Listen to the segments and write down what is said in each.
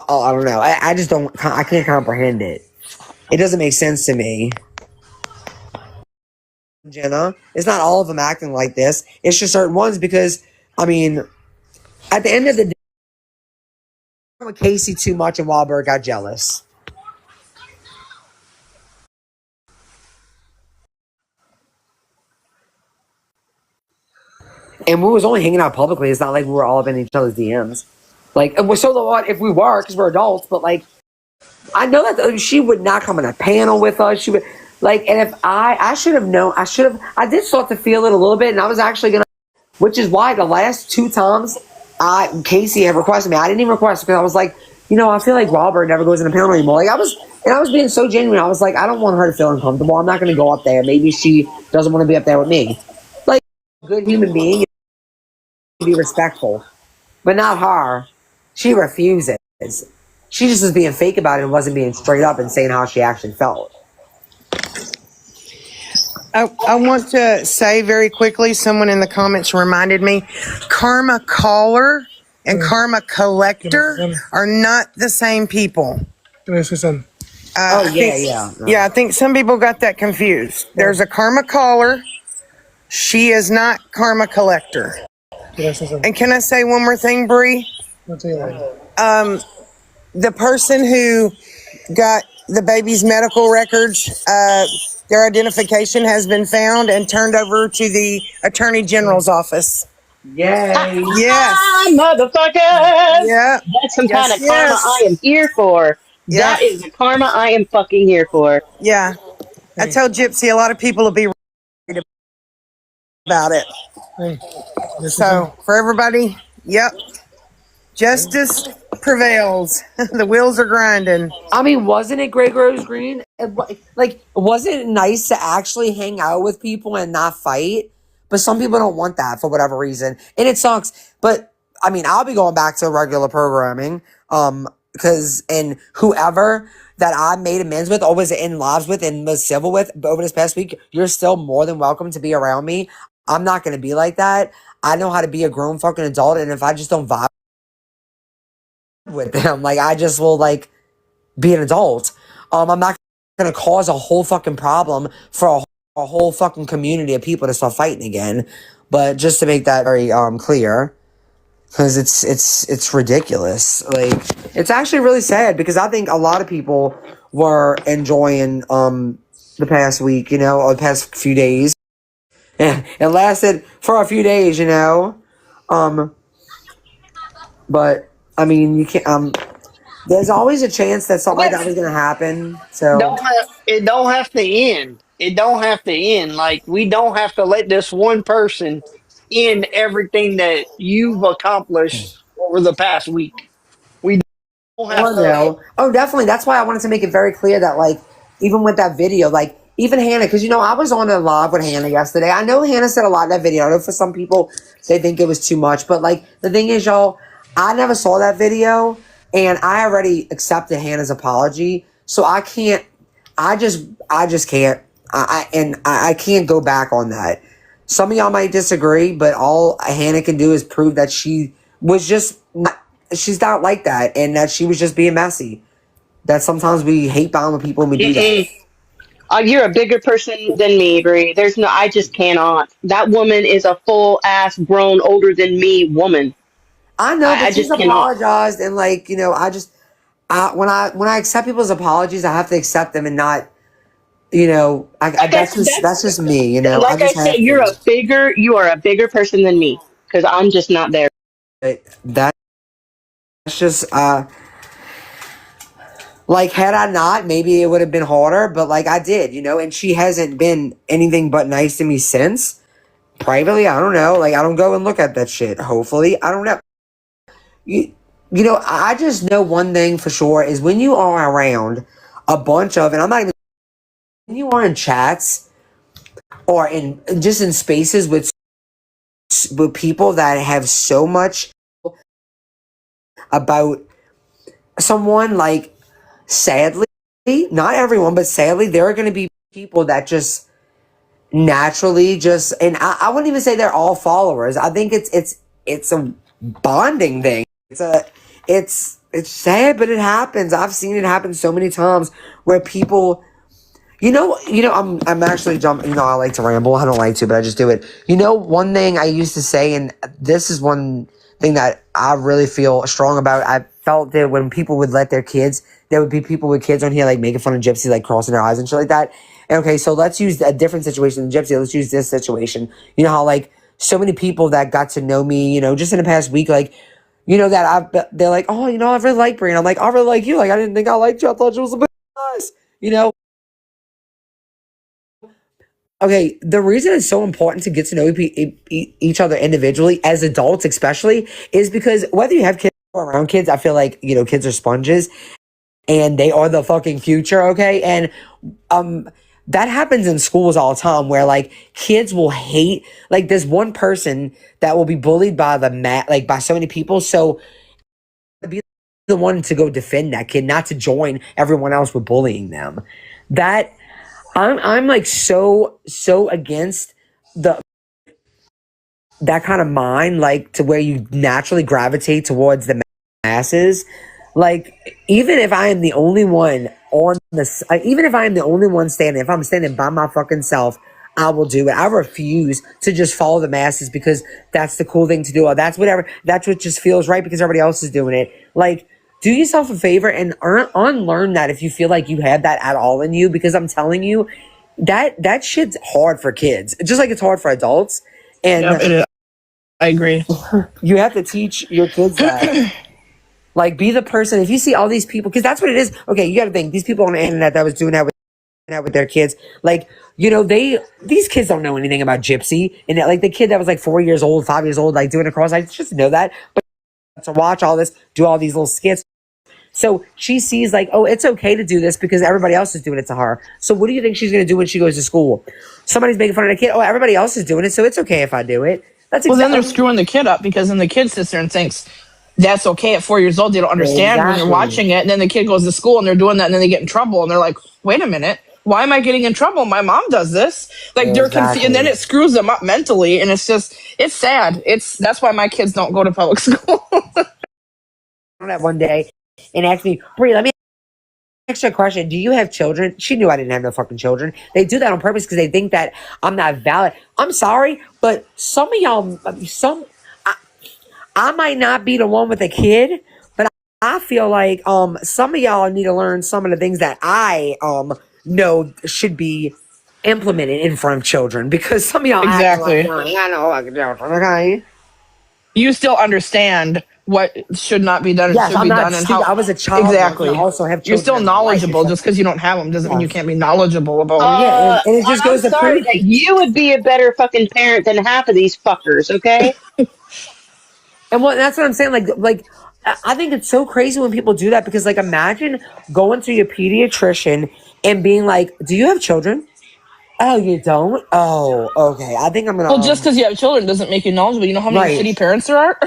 I don't know. I just don't. I can't comprehend it. It doesn't make sense to me. Jenna, it's not all of them acting like this. It's just certain ones because, I mean, at the end of the day, I'm with Casey too much and Wahlberg got jealous. And we was only hanging out publicly. It's not like we were all up in each other's DMs. Like, and we're so what if we were, because we're adults, but like, I know that she would not come on a panel with us. She would, like, and if I should have known, I did start to feel it a little bit, and I was actually going to, which is why the last 2 times Casey had requested me, I didn't even request because I was like, I feel like Robert never goes in a panel anymore. Like, I was being so genuine. I was like, I don't want her to feel uncomfortable. I'm not going to go up there. Maybe she doesn't want to be up there with me. Like, a good human being, be respectful, but not her. She refuses. She just was being fake about it and wasn't being straight up and saying how she actually felt. I want to say very quickly, someone in the comments reminded me, karma caller and karma collector are not the same people. I think some people got that confused. There's a karma caller. She is not karma collector. And can I say one more thing, Bri? The person who got the baby's medical records, their identification has been found and turned over to the Attorney General's office. Yay! Yes, motherfuckers! Yeah, that's some kind of karma I am here for. That is the karma I am fucking here for. Yeah, I tell Gypsy a lot of people will be worried about it. So for everybody, justice prevails. The wheels are grinding. I mean, wasn't it Grey Grows Green? Like, wasn't it nice to actually hang out with people and not fight? But some people don't want that for whatever reason. And it sucks. But, I mean, I'll be going back to regular programming. And whoever that I made amends with or was in lives with and was civil with over this past week, you're still more than welcome to be around me. I'm not going to be like that. I know how to be a grown fucking adult. And if I just don't vibe with them, like, I just will, like, be an adult. I'm not gonna cause a whole fucking problem for a whole fucking community of people to start fighting again. But just to make that very clear, because it's ridiculous. Like, it's actually really sad because I think a lot of people were enjoying the past week, or the past few days. Yeah, it lasted for a few days, but I mean, you can't. There's always a chance that something like that was going to happen. So it don't have to end. It don't have to end. Like, we don't have to let this one person end everything that you've accomplished over the past week. We don't have to. Oh, definitely. That's why I wanted to make it very clear that, like, even with that video, like, even Hannah, because, I was on a live with Hannah yesterday. I know Hannah said a lot in that video. I know for some people, they think it was too much. But, like, the thing is, y'all, I never saw that video. And I already accepted Hannah's apology. So I can't, I just can't. I can't go back on that. Some of y'all might disagree, but all Hannah can do is prove that she was just she's not like that, and that she was just being messy. That sometimes we hate bound people and we do that. You're a bigger person than me, Bri. I just cannot. That woman is a full ass grown older than me woman. I know, but she's apologized, and like, when I accept people's apologies, I have to accept them and not, that's just me, Like I said, you are a bigger person than me because I'm just not there. That's just, like, had I not, maybe it would have been harder, but like I did, and she hasn't been anything but nice to me since. Privately, I don't know, like, I don't go and look at that shit. Hopefully, I don't know. I just know one thing for sure is when you are around a bunch of, and I'm not even, when you are in chats or just in spaces with people that have so much about someone, like, sadly, not everyone, but sadly, there are going to be people that just naturally and I wouldn't even say they're all followers. I think it's a bonding thing. It's It's sad, but it happens. I've seen it happen so many times where people, I'm actually jumping. I like to ramble. I don't like to, but I just do it. One thing I used to say, and this is one thing that I really feel strong about. I felt that when people would let their kids, there would be people with kids on here like making fun of Gypsy, like crossing their eyes and shit like that. And okay, so let's use a different situation than Gypsy. Let's use this situation. You know how like so many people that got to know me, just in the past week, like. They're like, oh, I really like Brie. And I'm like, I really like you. Like, I didn't think I liked you. I thought you was a bit nice. Okay, the reason it's so important to get to know each other individually, as adults especially, is because whether you have kids or around kids, I feel like, kids are sponges and they are the fucking future, okay? And that happens in schools all the time where like kids will hate, like there's one person that will be bullied by like by so many people. So be the one to go defend that kid, not to join everyone else with bullying them. That I'm like so against the that kind of mind, like to where you naturally gravitate towards the masses. Like even if I am the only one on this, even if I am the only one standing, if I'm standing by my fucking self, I will do it. I refuse to just follow the masses because that's the cool thing to do. Or that's whatever. That's what just feels right because everybody else is doing it. Like, do yourself a favor and unlearn that if you feel like you have that at all in you. Because I'm telling you, that shit's hard for kids, just like it's hard for adults. And Yep, it is. I agree. you have to teach your kids that. Like, be the person. If you see all these people, because that's what it is. Okay, you got to think these people on the internet that was doing that with their kids. Like, these kids don't know anything about Gypsy, and like the kid that was like 4 years old, 5 years old, like doing a cross. I just know that, but to watch all this, do all these little skits. So she sees like, oh, it's okay to do this because everybody else is doing it to her. So what do you think she's going to do when she goes to school? Somebody's making fun of the kid. Oh, everybody else is doing it, so it's okay if I do it. That's Well, then they're exactly screwing the kid up because then the kid sits there and thinks that's okay at 4 years old. They don't understand when they're exactly. watching it. And then the kid goes to school and they're doing that and then they get in trouble and they're like, wait a minute. Why am I getting in trouble? My mom does this. Like they're confused, and then Exactly. it screws them up mentally, and it's sad. That's why my kids don't go to public school. That one day and asked me, Brie, let me ask you a question. Do you have children? She knew I didn't have no fucking children. They do that on purpose because they think that I'm not valid. I'm sorry, but some of y'all, I might not be the one with a kid, but I feel like some of y'all need to learn some of the things that I know should be implemented in front of children because some of y'all acting like Exactly. no, I know like children, okay? You still understand what should not be done and Yes, should I'm be not done and stupid. how I was a child once and I exactly. also have You're children still in my life. It's knowledgeable. like, Just because you don't have them doesn't mean you yes. can't be knowledgeable about them. Yeah, and it just I'm goes to sorry prove that you would be a better fucking parent than half of these fuckers, okay? and that's what I'm saying. Like I think it's so crazy when people do that because like imagine going to your pediatrician and being like, "Do you have children?" Oh, you don't? Oh, okay. I think I'm gonna Well, just because you have children doesn't make you knowledgeable. You know how many right. shitty parents there are?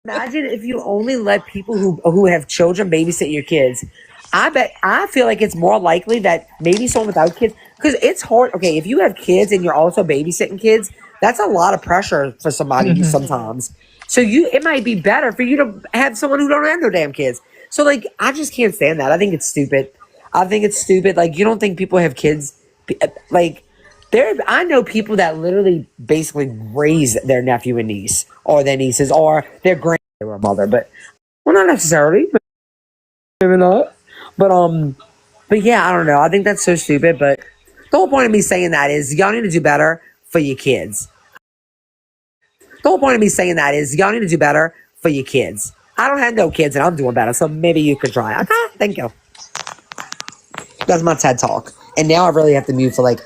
Imagine if you only let people who have children babysit your kids. I feel like it's more likely that maybe someone without kids because it's hard. Okay, if you have kids and you're also babysitting kids, that's a lot of pressure for somebody Hmm. sometimes. So it might be better for you to have someone who don't have no damn kids. So like I just can't stand that. I think it's stupid. I think it's stupid. Like you don't think people have kids like I know people that literally basically raise their nephew and niece or their nieces or their grandmother, but well, not necessarily, maybe not. But but yeah, I don't know. I think that's so stupid. But the whole point of me saying that is y'all need to do better for your kids. The whole point of me saying that is y'all need to do better for your kids. I don't have no kids and I'm doing better, so maybe you could try. Okay, thank you. That's my TED talk. And now I really have to mute for like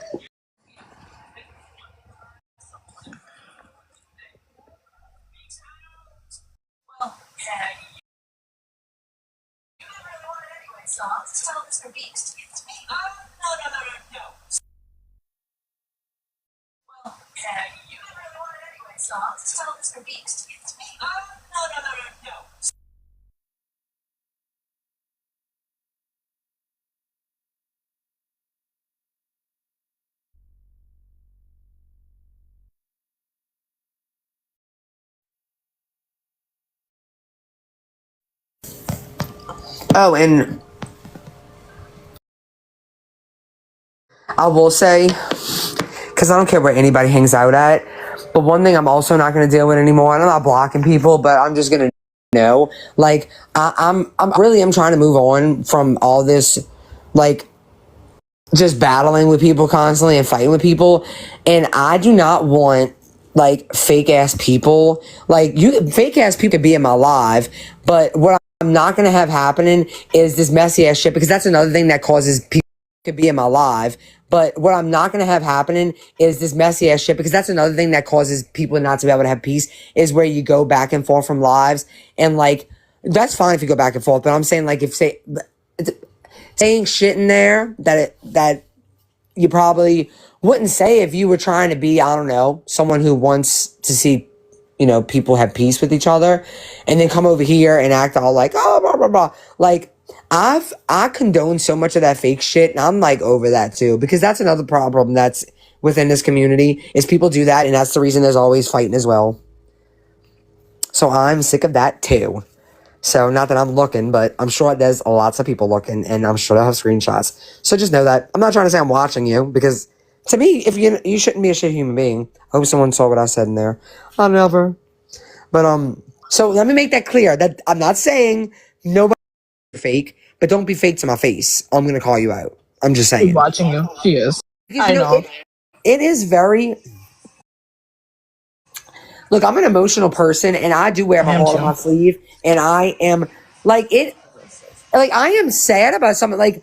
Oh, and I will say, because I don't care where anybody hangs out at, but one thing I'm also not going to deal with anymore, and I'm not blocking people, but I'm just going to know, like, I'm really am trying to move on from all this, like, just battling with people constantly and fighting with people, and I do not want, like, fake ass people. Like, fake ass people could be in my life, but what I'm not going to have happening is this messy ass shit, because that's another thing that causes people to be in my life. But what I'm not going to have happening is this messy ass shit, because that's another thing that causes people not to be able to have peace, is where you go back and forth from lives. And, like, that's fine if you go back and forth, but I'm saying, like, if saying shit in there that you probably wouldn't say if you were trying to be, I don't know, someone who wants to see, people have peace with each other, and then come over here and act all like, oh, blah, blah, blah. Like, I condone so much of that fake shit, and I'm, like, over that too, because that's another problem that's within this community, is people do that, and that's the reason there's always fighting as well. So I'm sick of that too. So not that I'm looking, but I'm sure there's lots of people looking, and I'm sure they'll have screenshots. So just know that. I'm not trying to say I'm watching you, because to me, if you shouldn't be a shit human being. I hope someone saw what I said in there. I never. But so let me make that clear, that I'm not saying nobody fake, but don't be fake to my face. I'm gonna call you out. I'm just She's saying. watching you. She is. Because, I know. it is very. Look, I'm an emotional person, and I do wear I my am heart on too. my sleeve, and I am like it. Like, I am sad about something like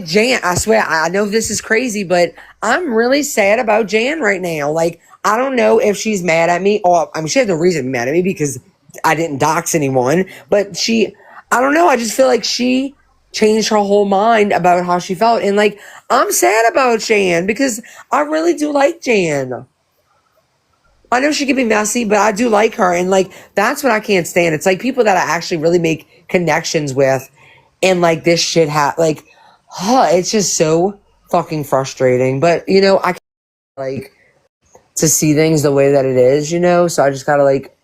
Jan. I swear, I know this is crazy, but I'm really sad about Jan right now. Like, I don't know if she's mad at me, or I mean, she has no reason to be mad at me because I didn't dox anyone. But I don't know. I just feel like she changed her whole mind about how she felt, and, like, I'm sad about Jan because I really do like Jan. I know she can be messy, but I do like her. And, like, that's what I can't stand. It's like people that I actually really make connections with, and, like, this shit like, it's just so fucking frustrating. But, I can't, like, to see things the way that it is, so I just gotta, like,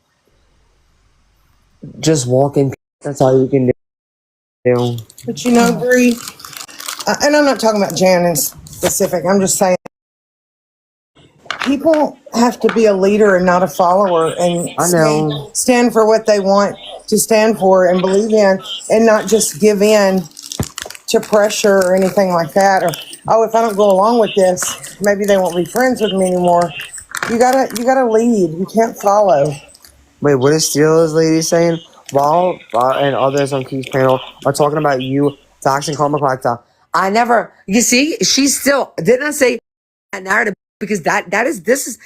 just walk in. That's all you can do. But Bree, and I'm not talking about Jan in specific, I'm just saying, people have to be a leader and not a follower, and I know. stand for what they want to stand for and believe in, and not just give in to pressure or anything like that. Or, oh, if I don't go along with this, maybe they won't be friends with me anymore. You gotta lead. You can't follow. Wait, what is Steelers lady saying? While and others on Keith's panel are talking about you doxing Karma Collector. I never. You see, she's still. Didn't I say that narrative? Because this is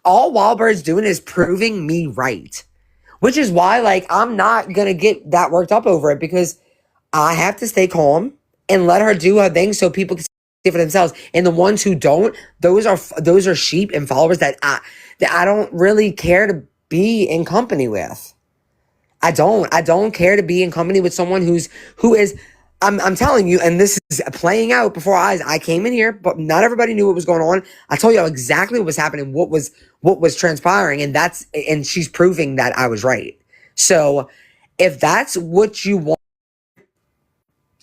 all Wahlberg's doing is proving me right, which is why, like, I'm not gonna get that worked up over it, because I have to stay calm and let her do her thing so people can see for themselves. And the ones who don't, those are sheep and followers that I don't really care to be in company with. I don't care to be in company with someone who is. I'm telling you, and this is playing out before our eyes. I came in here, but not everybody knew what was going on. I told you exactly what was happening, what was transpiring, and she's proving that I was right. So if that's what you want,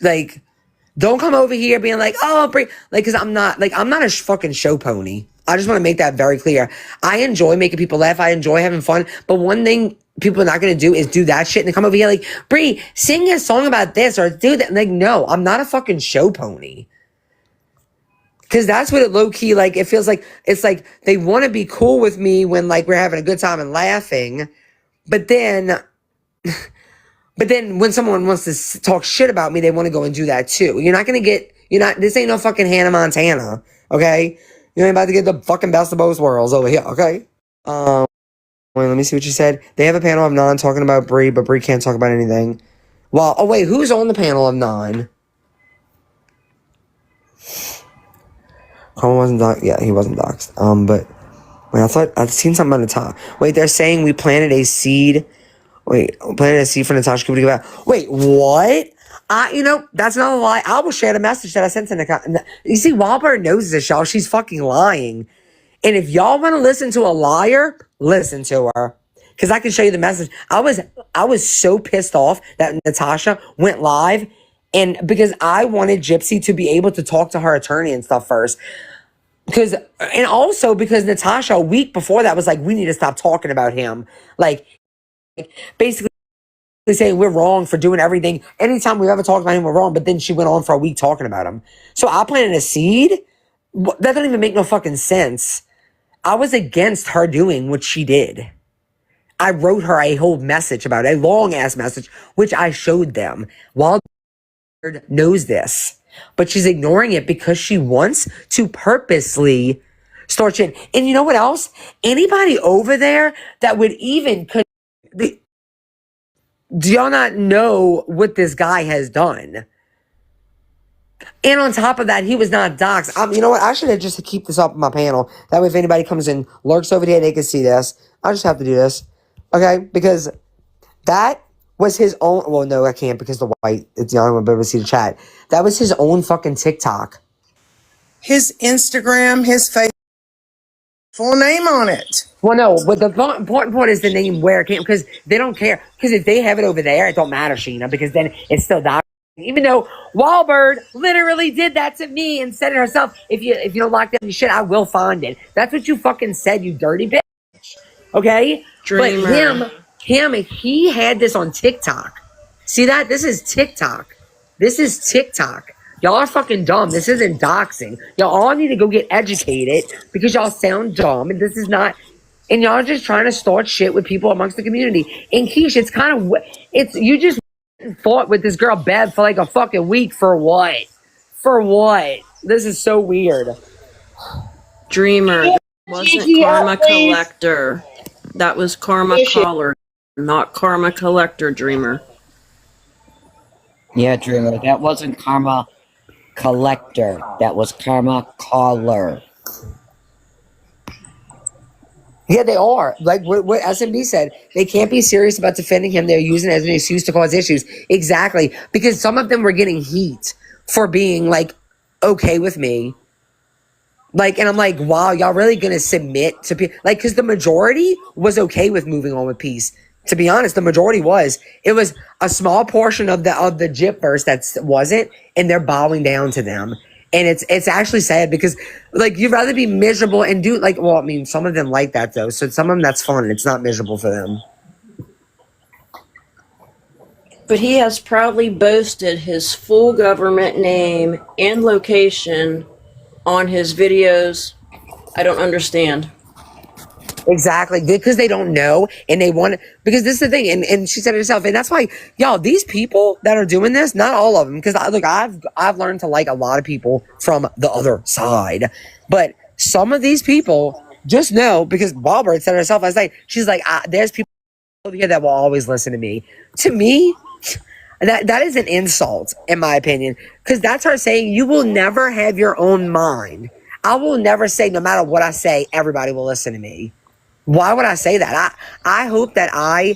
like, don't come over here being like, oh, like, because I'm not a fucking show pony. I just want to make that very clear. I enjoy making people laugh. I enjoy having fun. But one thing people are not going to do is do that shit and come over here like, Brie, sing a song about this or do that. Like, no, I'm not a fucking show pony. Because that's what it low-key, like, it feels like. It's like they want to be cool with me when, like, we're having a good time and laughing. But then when someone wants to talk shit about me, they want to go and do that too. This ain't no fucking Hannah Montana, okay? You ain't about to get the fucking best of both worlds over here, okay? Wait, let me see what you said. They have a panel of 9 talking about Brie, but Brie can't talk about anything. Well, oh wait, who's on the panel of 9? Colin wasn't doxed. Yeah, he wasn't doxed. But wait, I thought I'd seen something on the top. Wait, they're saying we planted a seed. Wait, planted a seed for Natasha Cooper to give out. Wait, what? That's not a lie. I will share the message that I sent to Nicole. You see, Wahlberg knows this, y'all. She's fucking lying. And if y'all want to listen to a liar, listen to her. because I can show you the message. I was so pissed off that Natasha went live, and because I wanted Gypsy to be able to talk to her attorney and stuff first. And also because Natasha a week before that was like, we need to stop talking about him. Like, basically saying we're wrong for doing everything. Anytime we ever talked about him, we're wrong. But then she went on for a week talking about him. So I planted a seed. That doesn't even make no fucking sense. I was against her doing what she did. I wrote her a whole message about it, a long ass message, which I showed them. Wild knows this, but she's ignoring it because she wants to purposely start shit. And you know what else? Anybody over there that would even do y'all not know what this guy has done? And on top of that, he was not doxxed. You know what? I should have just keep this up on my panel. That way, if anybody comes in, lurks over here, they can see this. I just have to do this. Okay? Because that was his own. Well, no, I can't because the white, it's the only one able to see the chat. That was his own fucking TikTok. His Instagram, his face, full name on it. Well, no, but the important part is the name where it came, because they don't care. Because if they have it over there, it don't matter, Sheena, because then it's still doxxed. Even though Wahlberg literally did that to me and said it herself, if you don't lock down your shit, I will find it. That's what you fucking said, you dirty bitch. Okay? Dreamer. But he had this on TikTok. See that? This is TikTok. This is TikTok. Y'all are fucking dumb. This isn't doxing. Y'all all need to go get educated because y'all sound dumb, and this is not. And y'all are just trying to start shit with people amongst the community. And Keisha, it's kind of, you just fought with this girl Bev for like a fucking week for what? For what? This is so weird. Dreamer. That wasn't Karma Collector. That was Karma Caller, not Karma Collector, Dreamer. Yeah, Dreamer. That wasn't Karma Collector. That was Karma Caller. Yeah, they are. Like what SMB said, they can't be serious about defending him. They're using it as an excuse to cause issues. Exactly. Because some of them were getting heat for being like, okay with me. Like, and I'm like, wow, y'all really gonna submit to people? Like, because the majority was okay with moving on with peace. To be honest, the majority was. It was a small portion of the Gypverse that wasn't, and they're bowing down to them. And it's actually sad because, like, you'd rather be miserable and do, like, well, I mean, some of them like that, though. So some of them, that's fun. It's not miserable for them. But he has proudly boasted his full government name and location on his videos. I don't understand. Exactly. Because they don't know and they want it. Because this is the thing. And she said it herself. And that's why, y'all, these people that are doing this, not all of them. Because, look, I've learned to like a lot of people from the other side. But some of these people just know, because Wahlberg said it herself last night, she's like, there's people over here that will always listen to me. To me, that is an insult, in my opinion. Because that's her saying, you will never have your own mind. I will never say, no matter what I say, everybody will listen to me. Why would I say that? I hope that I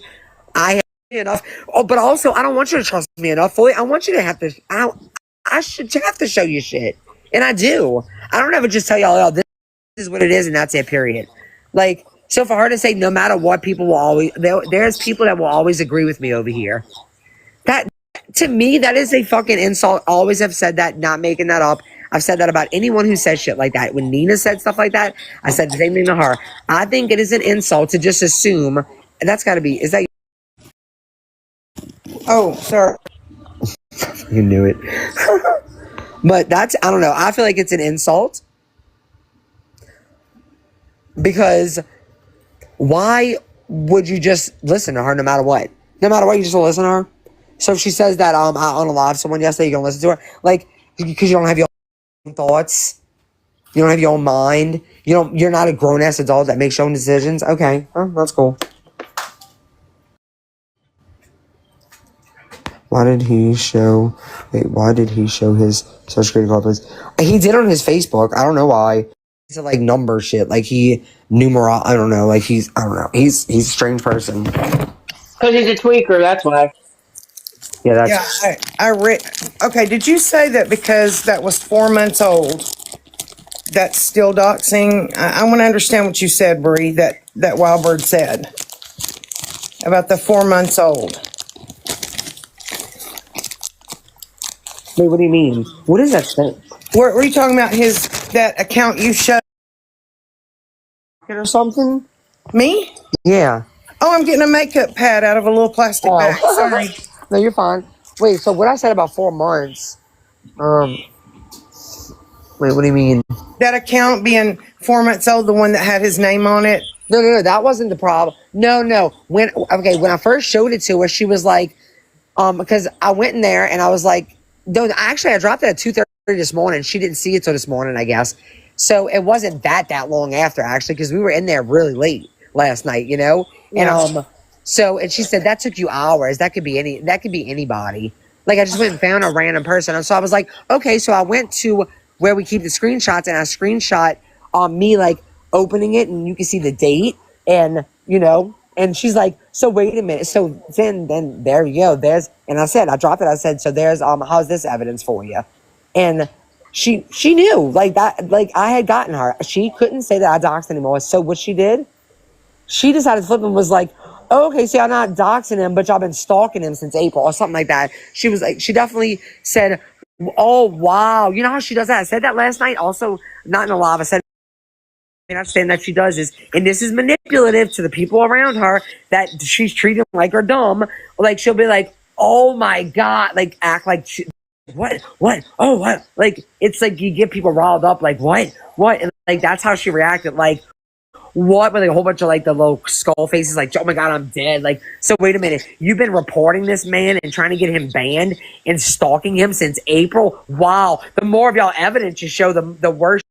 have enough. Oh, but also, I don't want you to trust me enough fully. I want you to have to. I should have to show you shit, and I do. I don't ever just tell y'all, oh, this is what it is, and that's it. Period. Like, so for her to say, no matter what, people will always. There's people that will always agree with me over here. That, to me, that is a fucking insult. I always have said that. Not making that up. I've said that about anyone who says shit like that. When Nina said stuff like that, I said the same thing to her. I think it is an insult to just assume, and that's got to be, is that? Oh, sorry. You knew it. But that's, I don't know. I feel like it's an insult. Because why would you just listen to her no matter what? No matter what, you just don't listen to her? So if she says that on a live someone yesterday, you're going to listen to her? Like, because you don't have your thoughts, you don't have your own mind, you're not a grown-ass adult that makes your own decisions. Okay, that's cool. Why did he show his social security card, please? He did on his Facebook. I don't know why. It's like number shit, like I don't know, like he's a strange person. Because he's a tweaker, that's why. Yeah, that's... Yeah, I read. Okay, did you say that because that was 4 months old, that's still doxing? I want to understand what you said, Bri, that Wildbird said. about the 4 months old. Wait, what do you mean? What is that thing? Were you talking about that account you showed Or something? me? Yeah. Oh, I'm getting a makeup pad out of a little plastic bag. Oh. Sorry. No, you're fine. Wait, so what I said about 4 months, wait, what do you mean? That account being 4 months old, the one that had his name on it. No, that wasn't the problem. No. When I first showed it to her, she was like, because I went in there and I was like, no, actually I dropped it at 2:30 this morning. She didn't see it till this morning, I guess. So it wasn't that long after, actually, because we were in there really late last night, you know? Yeah. And and she said that took you hours. That could be anybody. Like I just went and found a random person. And so I was like, okay, so I went to where we keep the screenshots and I screenshot me like opening it and you can see the date and and she's like, so wait a minute. So then there you go. And I dropped it. I said, so there's how's this evidence for you? And she knew like that, like I had gotten her. She couldn't say that I doxed anymore. So what she did, she decided to flip and was like, oh, okay, see, I'm not doxing him, but y'all been stalking him since April or something like that. She was like, she definitely said, oh, wow. You know how she does that? I said that last night. Also, not in a live. I said, not saying that she does this, and this is manipulative to the people around her that she's treating like her dumb. Like she'll be like, oh my God, like act like what, oh, what? Like, it's like you get people riled up, like, what? And like, that's how she reacted. Like, what? With like a whole bunch of like the little skull faces, like, oh my God, I'm dead. Like, so wait a minute. You've been reporting this man and trying to get him banned and stalking him since April. Wow. The more of y'all evidence you show, the worse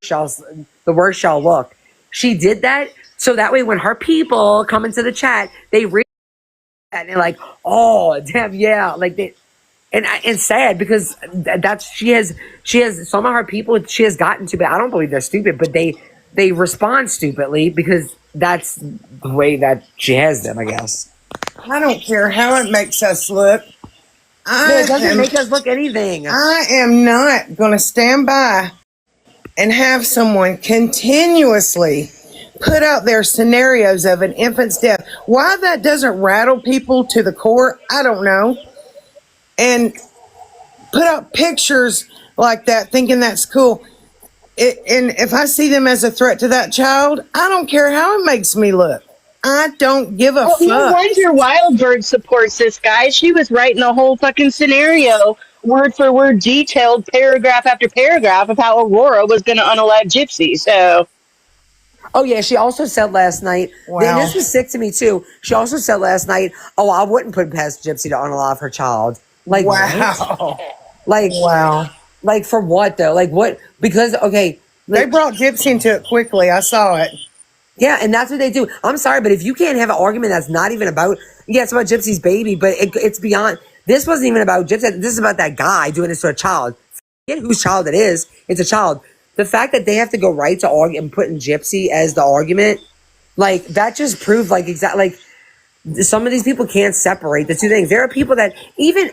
y'all look. She did that so that way when her people come into the chat, they read that and they're like, oh, damn, yeah. Like they, and sad because that's she has some of her people she has gotten to, but I don't believe they're stupid, but they respond stupidly because that's the way that she has them, I guess. I don't care how it makes us look. It doesn't make us look anything. I am not going to stand by and have someone continuously put out their scenarios of an infant's death. Why that doesn't rattle people to the core, I don't know. And put out pictures like that thinking that's cool. And if I see them as a threat to that child, I don't care how it makes me look. I don't give a fuck. No wonder Wildbird supports this guy. She was writing the whole fucking scenario, word for word, detailed paragraph after paragraph of how Aurora was going to unalive Gypsy. So, oh yeah, she also said last night. Wow. And this was sick to me too. She also said last night, "Oh, I wouldn't put past Gypsy to unalive her child." Like, wow. what? Like, Wow. Like for what though? Like what? Because okay, They brought Gypsy into it quickly. I saw it. yeah, and that's what they do. I'm sorry, but if you can't have an argument that's not even about, yeah, it's about Gypsy's baby, but it's beyond. This wasn't even about Gypsy. This is about that guy doing this to a child. Forget whose child it is. It's a child. The fact that they have to go right to argue and put in Gypsy as the argument, like that just proved like exactly like some of these people can't separate the two things. There are people that even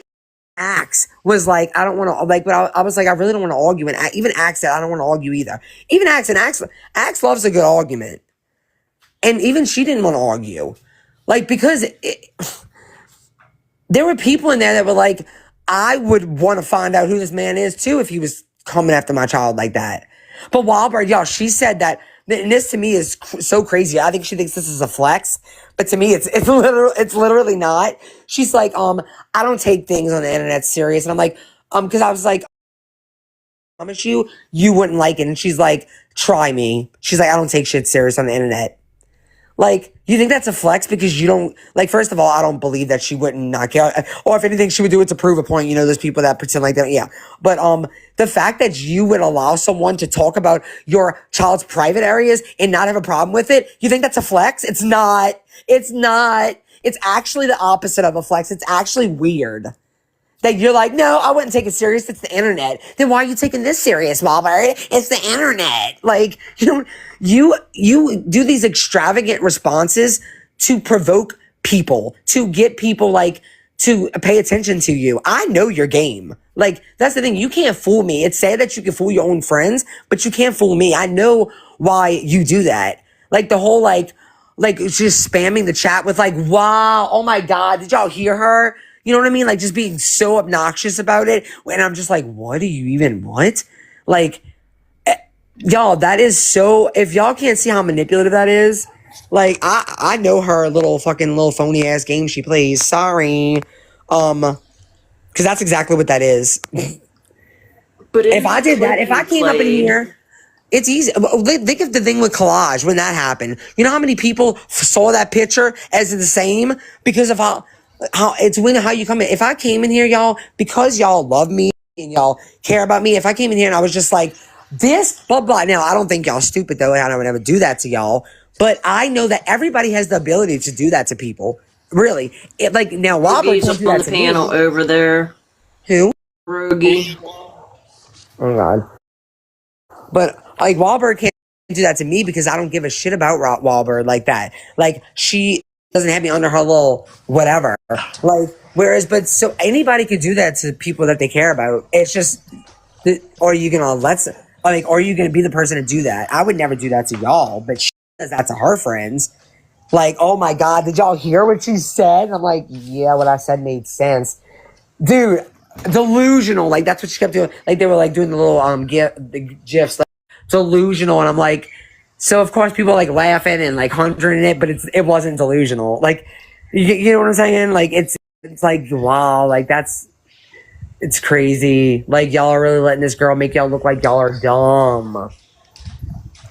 Axe was like, I don't want to like, but I was like, I really don't want to argue. And even Axe said, I don't want to argue either. Even Axe loves a good argument. And even she didn't want to argue. Like, because there were people in there that were like, I would want to find out who this man is too if he was coming after my child like that. But Wahlberg, y'all, she said that, and this to me is so crazy. I think she thinks this is a flex, but to me, it's literally not. She's like, I don't take things on the internet serious. And I'm like, because I was like, I promise you wouldn't like it. And she's like, try me. She's like, I don't take shit serious on the internet. Like, you think that's a flex because you don't, like, first of all, I don't believe that she wouldn't knock out, or if anything, she would do it to prove a point. You know, there's people that pretend like that. Yeah. But, the fact that you would allow someone to talk about your child's private areas and not have a problem with it, you think that's a flex? It's not. It's actually the opposite of a flex. It's actually weird. That you're like, no, I wouldn't take it serious. It's the internet. Then why are you taking this serious, Walmart? It's the internet. Like, you do these extravagant responses to provoke people, to get people like to pay attention to you. I know your game. Like, that's the thing. You can't fool me. It's sad that you can fool your own friends, but you can't fool me. I know why you do that. Like the whole like, like just spamming the chat with like, wow, oh my God, did y'all hear her? You know what I mean? Like just being so obnoxious about it. And I'm just like, what do you even want? Like, y'all, that is so, if y'all can't see how manipulative that is, like I know her little phony ass game she plays. Sorry. Because that's exactly what that is. But If I did that, if I came up in here, it's easy. Think of the thing with collage when that happened. You know how many people saw that picture as the same because of how it's when how you come in. If I came in here, y'all, because y'all love me and y'all care about me. If I came in here and I was just like this, blah blah. Now I don't think y'all stupid though. I would never do that to y'all. But I know that everybody has the ability to do that to people. Really, like now, Robert Roogie's can't do on that the to panel me. over there. Who? Rogie. Oh God. But like Wahlberg can't do that to me because I don't give a shit about Wahlberg like that. Like she doesn't have me under her little whatever. Like whereas, but so anybody could do that to people that they care about. It's just, or are you gonna or are you gonna be the person to do that? I would never do that to y'all, but she does that to her friends. Like, oh my God, did y'all hear what she said? And I'm like, yeah, what I said made sense. Dude, delusional. Like that's what she kept doing. Like they were like doing the little the gifs, like delusional, and I'm like, so of course people are like laughing and like hundreding it, but it wasn't delusional. Like you know what I'm saying? Like it's like wow, like it's crazy. Like y'all are really letting this girl make y'all look like y'all are dumb.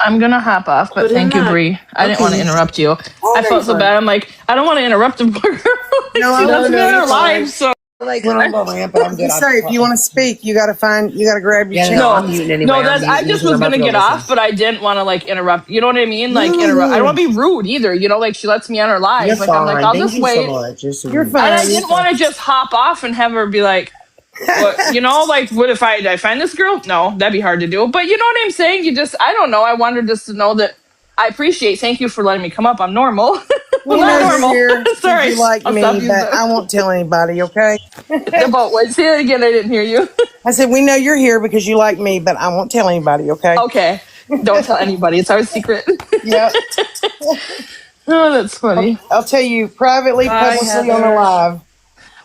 I'm gonna hop off, but But in thank you, that, Bree. I didn't want to Okay. interrupt you. Oh, I no, felt so you're bad. fine. I'm like, I don't want to interrupt the poor girl. Like, No, she I doesn't wouldn't get her either. live, so Like went on the rant, but I'm good. Just say if you want to speak, you got to grab your Yeah, chance. no, no, I'm muting anyway. no. I'm That's I muting just because I'm was about gonna to go get listen. off, but I didn't want to like interrupt. You know what I mean? Like No, interrupt. I don't want no, to be rude either. You know, like she lets me on her You're live. Like I'm like, fine. I'll Thank just you so wait. much. You're you're sweet. And I fine. You're didn't want fine. to just hop off and have her be like, what, you know, like, what if I find this girl? No, that'd be hard to do. But you know what I'm saying? You just, I don't know. I wanted just to know that I appreciate, thank you for letting me come up. I'm normal. I'm We know not you're normal. here because Sorry. you like I'll stop me, using but that. I won't tell anybody, okay? About what? Say it again. I didn't hear you. I said, we know you're here because you like me, but I won't tell anybody, okay? Okay. Don't tell anybody. It's our secret. Yep. Oh, that's funny. I'll tell you privately, bye, publicly on a Heather. live.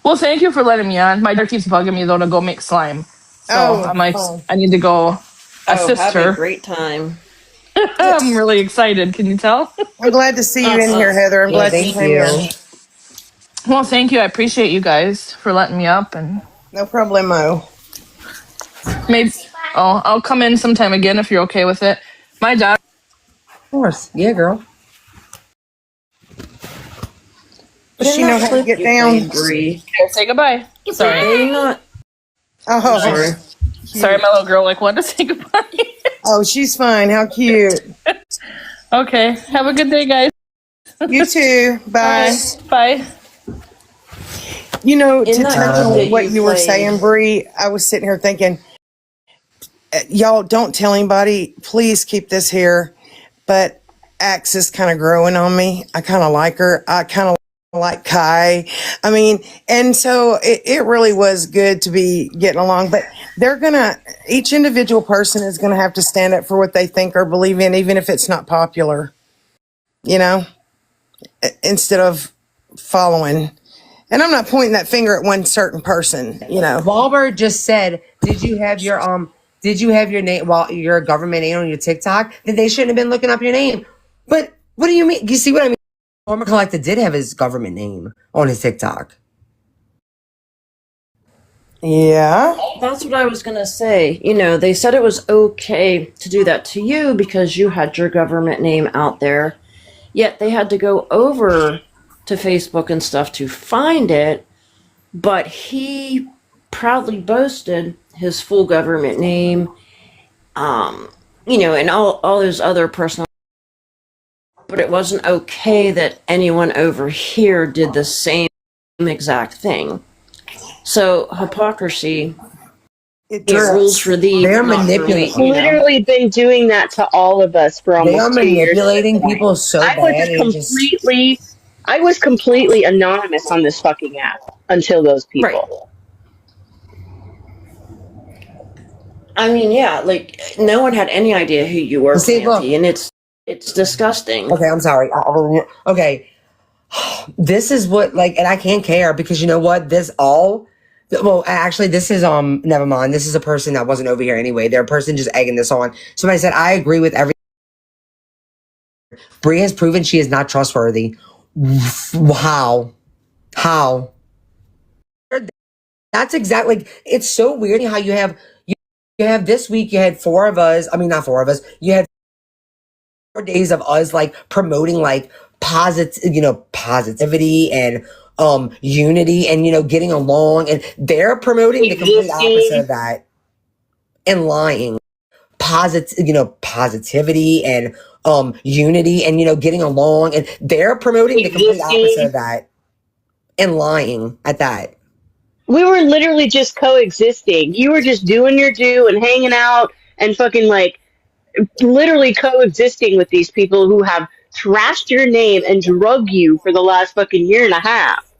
Well, thank you for letting me on. My daughter keeps bugging me though to go make slime. So Oh, I'm like, oh. I need to go Oh, assist have a her. great time. I'm really excited. Can you tell? I'm glad to see you in here, Heather. I'm Yeah, glad you thank came in. you. Well, thank you. I appreciate you guys for letting me up and No problemo. maybe. Oh, I'll come in sometime again if you're okay with it. My daughter. Of course. Yeah, girl. But Does in she know that how to clip get you down? played, Bree, Okay, say goodbye. did Sorry. they not? Oh, Sorry. Sorry, cute. my little girl like wanted to say goodbye. Oh, she's fine. How cute. Okay. Have a good day, guys. You too. Bye. Bye. You know, In to that touch clip on that what you you were saying, played, Bree, I was sitting here thinking, y'all don't tell anybody. Please keep this here. But Axe is kind of growing on me. I kind of like her. I kind of like Kai. I mean, and so it really was good to be getting along. But each individual person is going to have to stand up for what they think or believe in, even if it's not popular, you know, instead of following. And I'm not pointing that finger at one certain person, you know. Wahlberg just said, did you have your name your government name on your TikTok? Then they shouldn't have been looking up your name. But what do you mean? You see what I mean? Former Collector did have his government name on his TikTok. Yeah. that's what I was gonna say. You know, they said it was okay to do that to you because you had your government name out there. Yet they had to go over to Facebook and stuff to find it. But he proudly boasted his full government name, you know, and all those other personal. But it wasn't okay that anyone over here did the same exact thing. So hypocrisy, It it rules drips. for thee, They're but not for me. manipulating. You know. Literally been doing that to all of us for They are almost 2 years at this manipulating point. people so I was bad. I was completely anonymous on this fucking app until those Right. people. I mean, yeah, like no one had any idea who you were, See, look, Planty, and it's It's disgusting. Okay, I'm sorry. Okay, this is what like, and I can't care because you know what? Well, actually, this is never mind. This is a person that wasn't over here anyway. They're a person just egging this on. Somebody said, I agree with everything. Bri has proven she is not trustworthy. How? How? That's exactly like, it's so weird how you have this week, you had four of us. I mean, not four of us. You had 4 days of us like promoting like positivity and unity and getting along, and they're promoting the complete opposite of that and lying. Positivity and unity and getting along, and they're promoting the complete opposite of that and lying at that. We were literally just coexisting. You were just doing your due and hanging out and fucking like literally coexisting with these people who have trashed your name and drug you for the last fucking year and a half.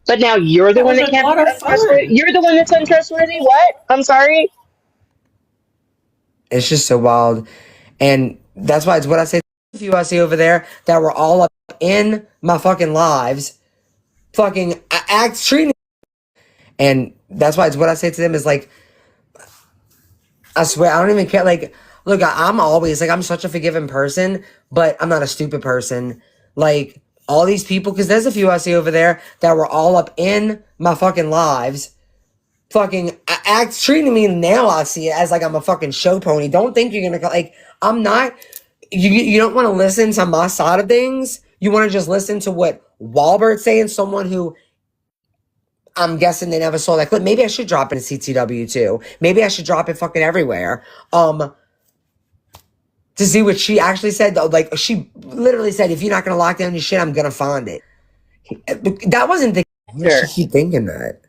But now you're the That one was that a can't lot be of untrustworthy. fun. You're the one that's untrustworthy. What? I'm sorry. It's just so wild. And that's why it's what I say to you I see over there that were all up in my fucking lives fucking act treating, and that's why it's what I say to them is like, I swear I don't even care. Like, look, I'm always like, I'm such a forgiving person, but I'm not a stupid person. Like all these people, because there's a few I see over there that were all up in my fucking lives fucking act treating me. Now I see it as like I'm a fucking show pony. Don't think you're gonna like, I'm not. You don't want to listen to my side of things. You want to just listen to what Walbert's saying. Someone who I'm guessing they never saw that clip. Maybe I should drop it in CTW too. Maybe I should drop it fucking everywhere. To see what she actually said though. Like she literally said, if you're not gonna lock down your shit, I'm gonna find it. That wasn't the. She keep thinking that.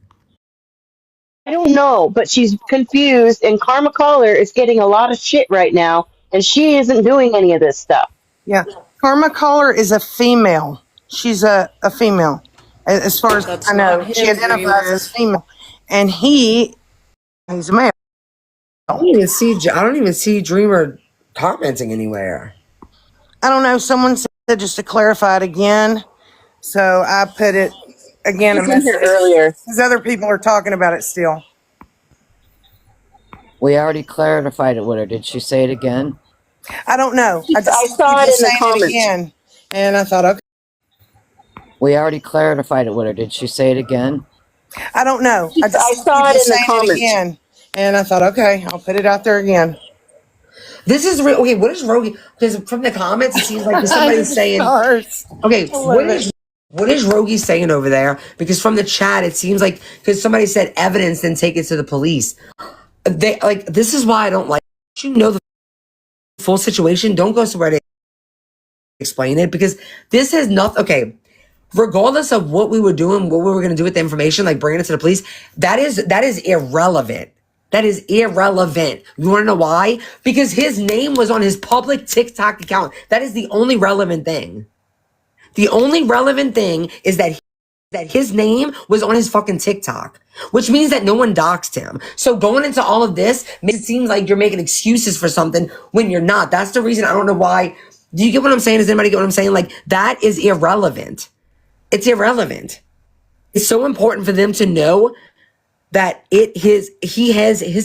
I don't know, but she's confused, and Karma Caller is getting a lot of shit right now, and she isn't doing any of this stuff. Yeah. Karma Caller is a female. She's a female. As far as That's I know, not she him, identifies Dreamer. as female. And he's a male. I don't even see Dreamer commenting anywhere. I don't know. Someone said just to clarify it again. So I put it again. I was in here earlier. Because other people are talking about it still. We already clarified it with her. Did she say it again? I don't know. I saw it in the comments. Again. And I thought, okay. We already clarified it with her. Did she say it again? I don't know. I saw it in the comments. Again. And I thought, okay, I'll put it out there again. This is real. Okay, what is Rogie? Because from the comments, it seems like somebody's saying. Okay, what is Rogie saying over there? Because from the chat, it seems like because somebody said evidence, then take it to the police. They like this is why I don't like. You know the full situation. Don't go somewhere to explain it because this has nothing. Okay, regardless of what we were doing, what we were going to do with the information, like bringing it to the police, that is irrelevant. That is irrelevant. You want to know why? Because his name was on his public TikTok account. That is the only relevant thing. The only relevant thing is that his name was on his fucking TikTok, which means that no one doxed him. So going into all of this makes it seem like you're making excuses for something when you're not. That's the reason I don't know why. Do you get what I'm saying? Does anybody get what I'm saying? Like that is irrelevant. It's irrelevant. It's so important for them to know that his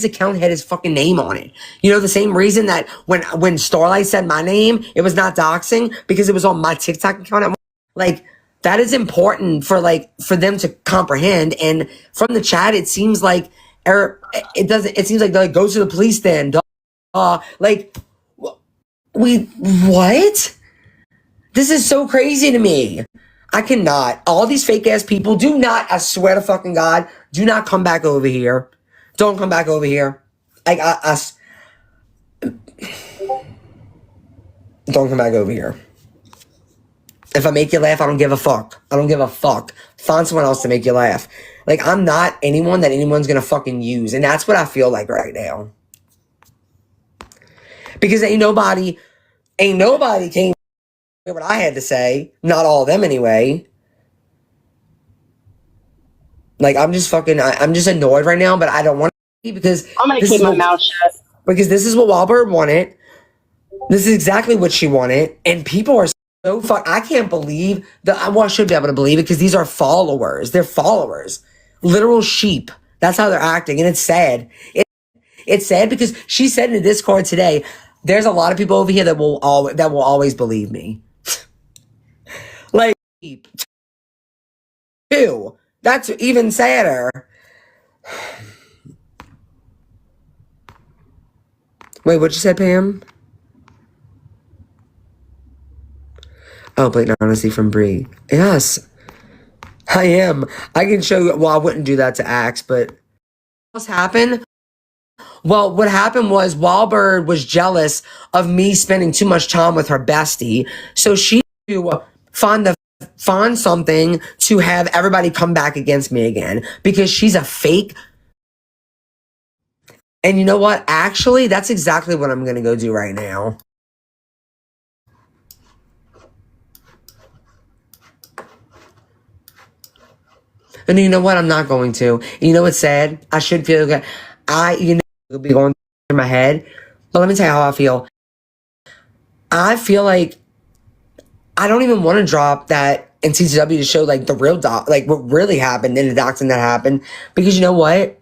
account had his fucking name on it. You know, the same reason that when Starlight said my name, it was not doxing because it was on my TikTok account. Like that is important for them to comprehend. And from the chat, it seems like it seems like they're like, go to the police then. Like what? This is so crazy to me. I cannot. All these fake ass people do not, I swear to fucking God, do not come back over here. Don't come back over here. Like, don't come back over here. If I make you laugh, I don't give a fuck. I don't give a fuck. Find someone else to make you laugh. Like, I'm not anyone that anyone's gonna fucking use. And that's what I feel like right now. Because ain't nobody came to hear what I had to say. Not all of them anyway. Like, I'm just annoyed right now, but I don't want to be because I'm going to keep my mouth shut. Because this is what Walbert wanted. This is exactly what she wanted. And people are so I can't believe that. Well, I should be able to believe it because these are followers. They're followers. Literal sheep. That's how they're acting. And it's sad. It's sad because she said in the Discord today, there's a lot of people over here that will always believe me. Like, too. That's even sadder. Wait, what you said, Pam? Oh, blatant honesty from Brie. Yes, I am. I can show you. Well, I wouldn't do that to Axe, but what else happened? Well, what happened was Wahlberg was jealous of me spending too much time with her bestie, so she find something to have everybody come back against me again because she's a fake. And you know what? Actually, that's exactly what I'm gonna go do right now. And you know what? I'm not going to. You know what's sad? I should feel good. It'll be going through my head. But let me tell you how I feel. I feel like I don't even want to drop that in CCW to show like the real like what really happened in the doxing that happened. Because you know what?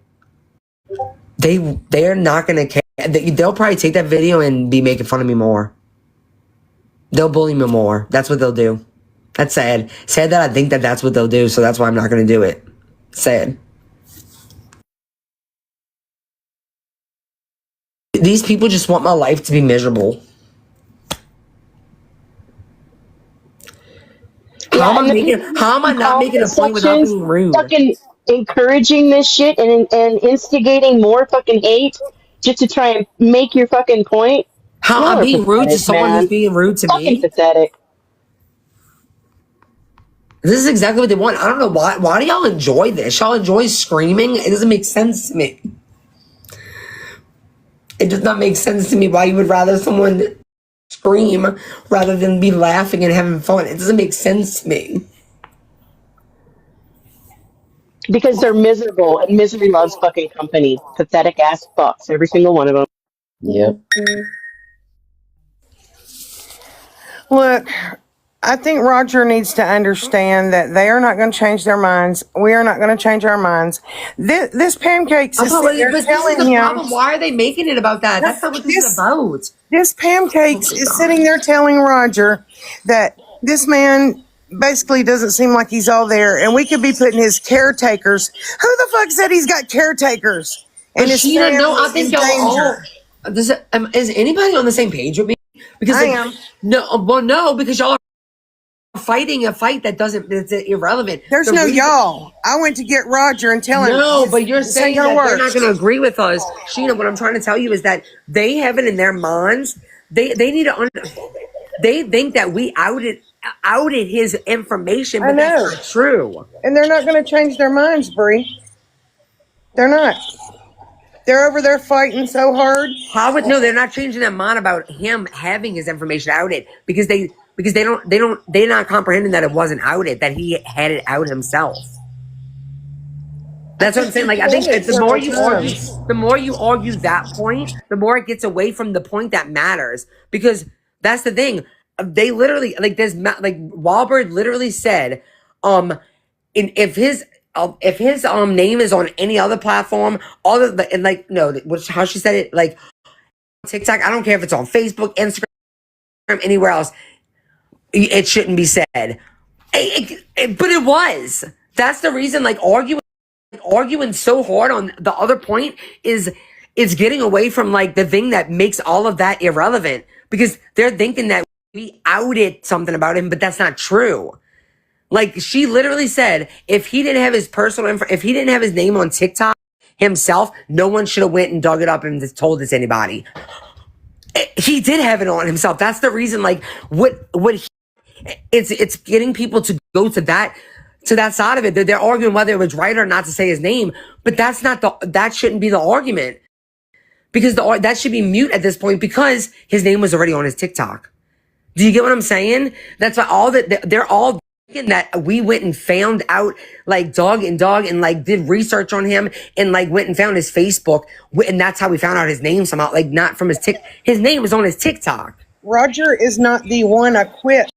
They're not gonna care. They'll probably take that video and be making fun of me more. They'll bully me more. That's what they'll do. That's sad. Sad that I think that that's what they'll do, so that's why I'm not going to do it. Sad. These people just want my life to be miserable. How am I not making a point without being rude? Fucking encouraging this shit and instigating more fucking hate just to try and make your fucking point. How I'm being rude to someone who's being rude to me? Fucking pathetic. This is exactly what they want. I don't know why. Why do y'all enjoy this? Y'all enjoy screaming? It doesn't make sense to me. It does not make sense to me why you would rather someone scream rather than be laughing and having fun. It doesn't make sense to me. Because they're miserable and misery loves fucking company. Pathetic ass fucks, every single one of them. Yep. Look, I think Roger needs to understand that they are not going to change their minds. We are not going to change our minds. This Pancakes is telling him. Why are they making it about that? That's not what this is about. This Pancakes is sitting there telling Roger that this man basically doesn't seem like he's all there, and we could be putting his caretakers. Who the fuck said he's got caretakers? And his family I think y'all all. Is anybody on the same page with me? Because I am. No, because y'all are fighting a fight that's irrelevant. There's no y'all. I went to get Roger and tell him. No, but you're saying that they're not going to agree with us. Sheena, what I'm trying to tell you is that they have it in their minds. They need to. They think that we outed his information, but that's not true. And they're not going to change their minds, Brie. They're not. They're over there fighting so hard. They're not changing their mind about him having his information outed because they're not comprehending that it wasn't outed, that he had it out himself. That's what I'm saying. Like, I think the more you argue that point, the more it gets away from the point that matters. Because that's the thing. They literally Wahlberg literally said, if his name is on any other platform, how she said it, like TikTok, I don't care if it's on Facebook, Instagram, anywhere else, it shouldn't be said. But it was. That's the reason. Like arguing so hard on the other point is getting away from like the thing that makes all of that irrelevant, because they're thinking that we outed something about him, but that's not true. Like, she literally said, if he didn't have his if he didn't have his name on TikTok himself, no one should have went and dug it up and told this to anybody. He did have it on himself. That's the reason. Like, it's getting people to go to that side of it. They're arguing whether it was right or not to say his name, but that shouldn't be the argument, because that should be mute at this point, because his name was already on his TikTok. Do you get what I'm saying? That's why they're all thinking that we went and found out, like, dog and like did research on him and like went and found his Facebook, and that's how we found out his name somehow. Like, not from his name was on his TikTok. Roger is not the one equipped